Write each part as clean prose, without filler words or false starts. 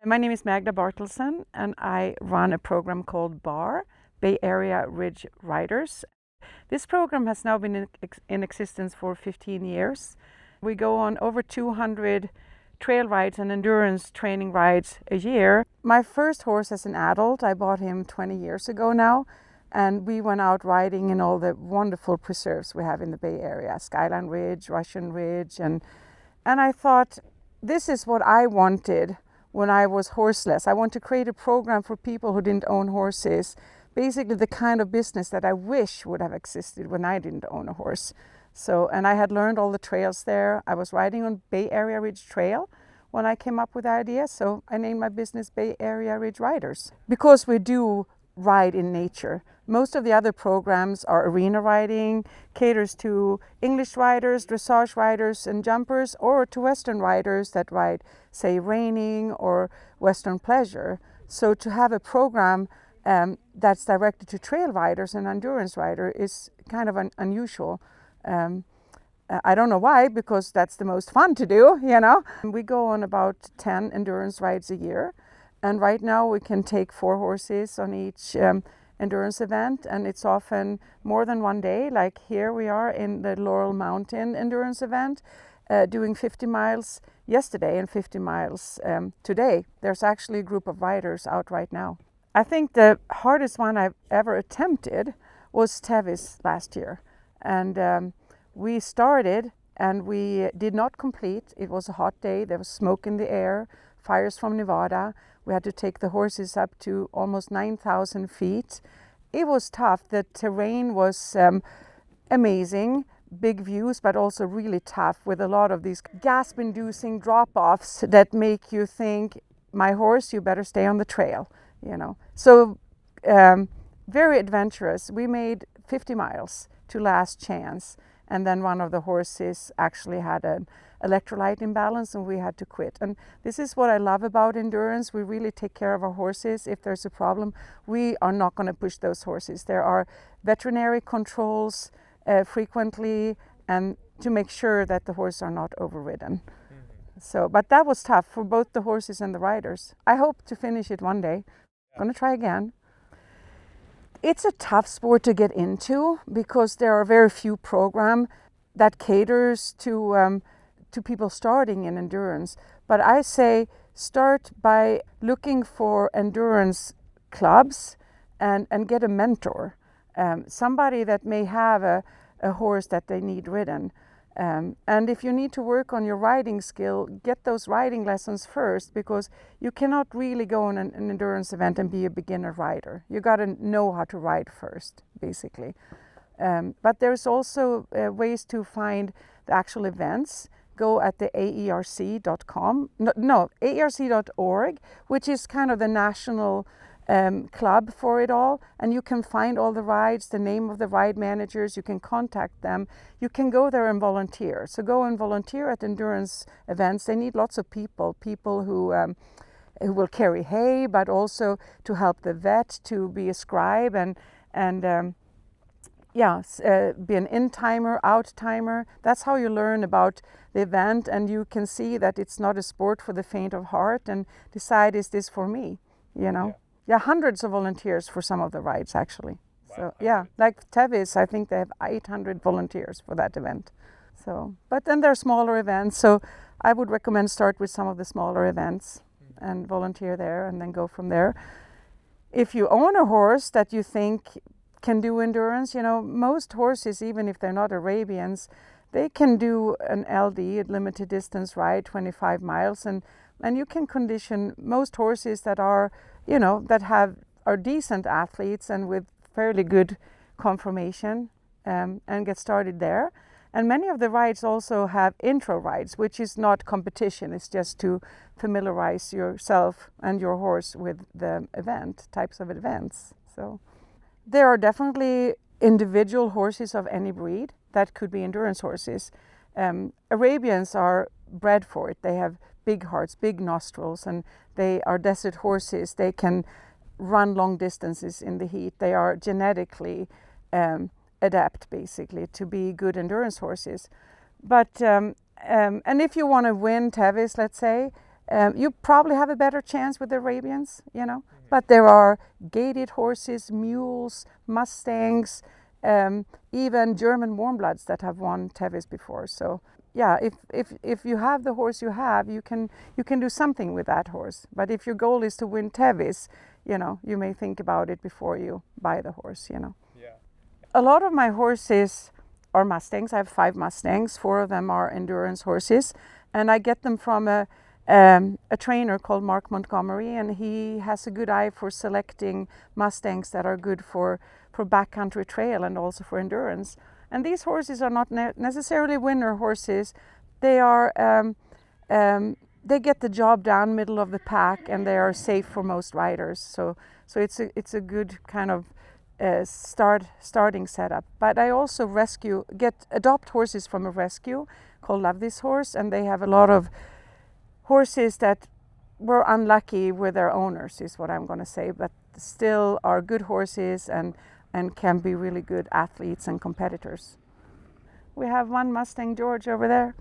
My name is Magda Bartilsson, and I run a program called BARR, Bay Area Ridge Riders. This program has now been in existence for 15 years. We go on over 200 trail rides and endurance training rides a year. My first horse as an adult, I bought him 20 years ago now, and we went out riding in all the wonderful preserves we have in the Bay Area, Skyline Ridge, Russian Ridge, and I thought, this is what I wanted when I was horseless. I want to create a program for people who didn't own horses, basically the kind of business that I wish would have existed when I didn't own a horse. And I had learned all the trails there. I was riding on Bay Area Ridge Trail when I came up with the idea, so I named my business Bay Area Ridge Riders. Because we do ride in nature. Most of the other programs are arena riding, caters to English riders, dressage riders and jumpers, or to Western riders that ride, say, reining or Western pleasure. So to have a program that's directed to trail riders and endurance rider is kind of unusual. I don't know why, because that's the most fun to do, you know. We go on about 10 endurance rides a year. And right now we can take 4 horses on each endurance event, and it's often more than one day. Like here we are in the Laurel Mountain endurance event, doing 50 miles yesterday and 50 miles today. There's actually a group of riders out right now. I think the hardest one I've ever attempted was Tevis last year. And we started and we did not complete. It was a hot day, there was smoke in the air, fires from Nevada. We had to take the horses up to almost 9,000 feet. It was tough. The terrain was amazing, big views, but also really tough with a lot of these gasp-inducing drop-offs that make you think, my horse, you better stay on the trail, you know. So very adventurous. We made 50 miles to last chance. And then one of the horses actually had an electrolyte imbalance and we had to quit. And this is what I love about endurance. We really take care of our horses. If there's a problem, we are not going to push those horses. There are veterinary controls frequently, and to make sure that the horses are not overridden. But that was tough for both the horses and the riders. I hope to finish it one day. I'm going to try again. It's a tough sport to get into because there are very few programs that caters to people starting in endurance. But I say start by looking for endurance clubs and get a mentor, somebody that may have a horse that they need ridden. And if you need to work on your riding skill, get those riding lessons first, because you cannot really go on an endurance event and be a beginner rider. You got to know how to ride first, basically. But there's also ways to find the actual events. Go at the AERC.com, AERC.org, which is kind of the national club for it all, and you can find all the rides, the name of the ride managers, you can contact them, you can go there and volunteer. So go and volunteer at endurance events. They need lots of people who will carry hay, but also to help the vet, to be a scribe and be an in-timer, out-timer. That's how you learn about the event, and you can see that it's not a sport for the faint of heart and decide, is this for me, you know? Yeah, hundreds of volunteers for some of the rides, actually. Wow. So yeah, like Tevis, I think they have 800 volunteers for that event. So, but then there are smaller events. So I would recommend start with some of the smaller events and volunteer there, and then go from there. If you own a horse that you think can do endurance, you know, most horses, even if they're not Arabians, they can do an LD, a limited distance ride, 25 miles, and you can condition most horses that are, you know, that are decent athletes and with fairly good conformation, and get started there. And many of the rides also have intro rides, which is not competition, it's just to familiarize yourself and your horse with the types of events. So there are definitely individual horses of any breed that could be endurance horses. Arabians are bred for it. They have big hearts, big nostrils, and they are desert horses. They can run long distances in the heat. They are genetically adept, basically, to be good endurance horses. But and if you want to win Tevis, let's say, You probably have a better chance with the Arabians, but there are gaited horses, mules, Mustangs, even German warmbloods that have won Tevis before. So yeah, if you have the horse you have, you can do something with that horse. But if your goal is to win Tevis, you may think about it before you buy the horse. Yeah. A lot of my horses are Mustangs. I have 5 Mustangs. 4 of them are endurance horses, and I get them from a trainer called Mark Montgomery, and he has a good eye for selecting Mustangs that are good for backcountry trail and also for endurance. And these horses are not necessarily winner horses. They are they get the job done, middle of the pack, and they are safe for most riders. So it's a good kind of starting setup. But I also adopt horses from a rescue called Love This Horse, and they have a lot of horses that were unlucky with their owners, is what I'm going to say, but still are good horses and can be really good athletes and competitors. We have one Mustang, George, over there.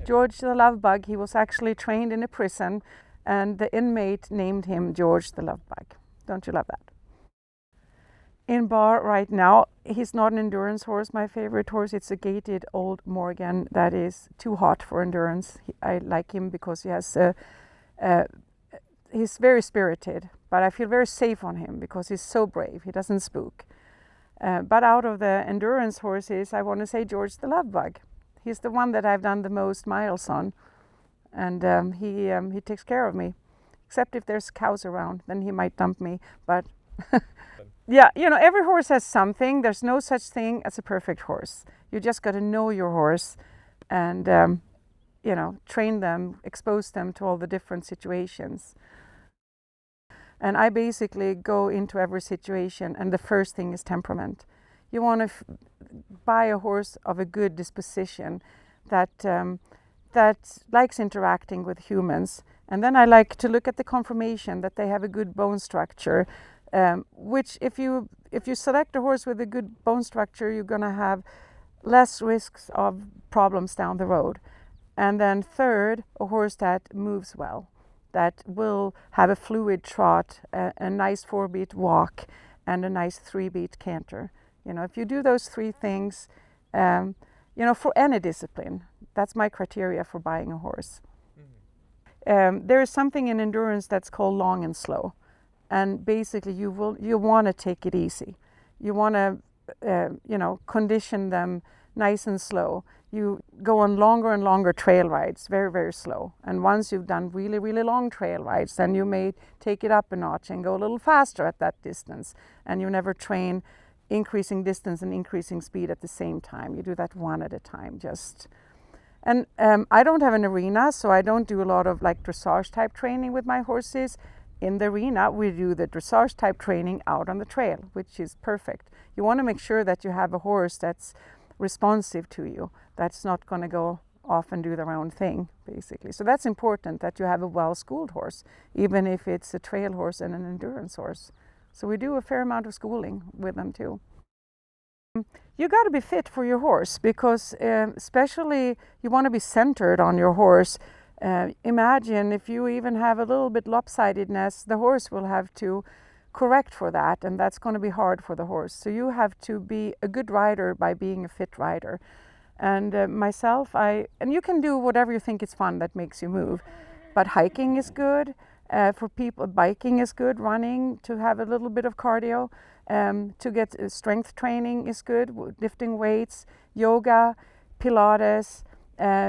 George the Love Bug. He was actually trained in a prison, and the inmate named him George the Love Bug. Don't you love that? In BARR right now, he's not an endurance horse. My favorite horse, it's a gaited old Morgan that is too hot for endurance. I like him because he has he's very spirited, but I feel very safe on him because he's so brave. He doesn't spook. But out of the endurance horses, I want to say George the Love Bug. He's the one that I've done the most miles on, and he takes care of me. Except if there's cows around, then he might dump me. But yeah, every horse has something. There's no such thing as a perfect horse. You just got to know your horse, and train them, expose them to all the different situations. And I basically go into every situation, and the first thing is temperament. You want to buy a horse of a good disposition that likes interacting with humans. And then I like to look at the conformation, that they have a good bone structure, which if you select a horse with a good bone structure, you're going to have less risks of problems down the road. And then third, a horse that moves well, that will have a fluid trot, a nice 4-beat walk, and a nice 3-beat canter. If you do those 3 things, for any discipline, that's my criteria for buying a horse. There is something in endurance that's called long and slow, and basically you want to take it easy. You want to condition them nice and slow. You go on longer and longer trail rides, very, very slow. And once you've done really, really long trail rides, then you may take it up a notch and go a little faster at that distance. And you never train increasing distance and increasing speed at the same time. You do that one at a time, And I don't have an arena, so I don't do a lot of dressage type training with my horses. In the arena, we do the dressage type training out on the trail, which is perfect. You want to make sure that you have a horse that's responsive to you, that's not going to go off and do their own thing, basically. So that's important, that you have a well-schooled horse, even if it's a trail horse and an endurance horse. So we do a fair amount of schooling with them too. You got to be fit for your horse, because especially you want to be centered on your horse. Imagine if you even have a little bit lopsidedness, the horse will have to correct for that, and that's going to be hard for the horse. So you have to be a good rider by being a fit rider. And myself, and you can do whatever you think is fun that makes you move, but hiking is good for people. Biking is good, running to have a little bit of cardio, to get strength training is good, lifting weights, yoga, Pilates,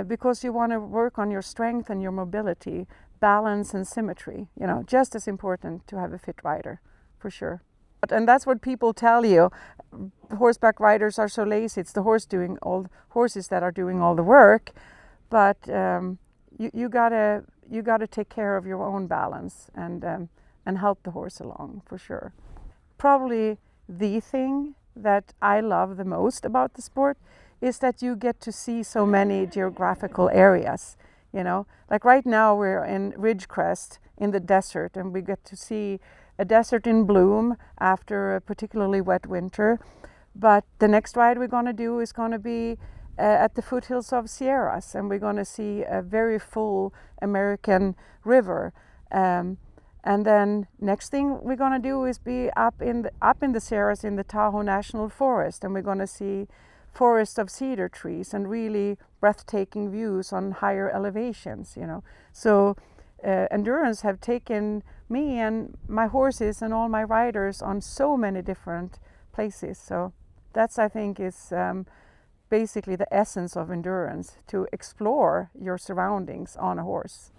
because you want to work on your strength and your mobility, balance and symmetry. Just as important to have a fit rider, for sure. And that's what people tell you. Horseback riders are so lazy. It's the horses that are doing all the work. But you gotta take care of your own balance and help the horse along, for sure. Probably the thing that I love the most about the sport is that you get to see so many geographical areas. Like right now we're in Ridgecrest in the desert, and we get to see a desert in bloom after a particularly wet winter. But the next ride we're going to do is going to be at the foothills of Sierras, and we're going to see a very full American river. And then next thing we're going to do is be up in the Sierras in the Tahoe National Forest, and we're going to see forests of cedar trees and really breathtaking views on higher elevations, you know. So endurance have taken me and my horses and all my riders on so many different places. So that's, I think, is basically the essence of endurance, to explore your surroundings on a horse.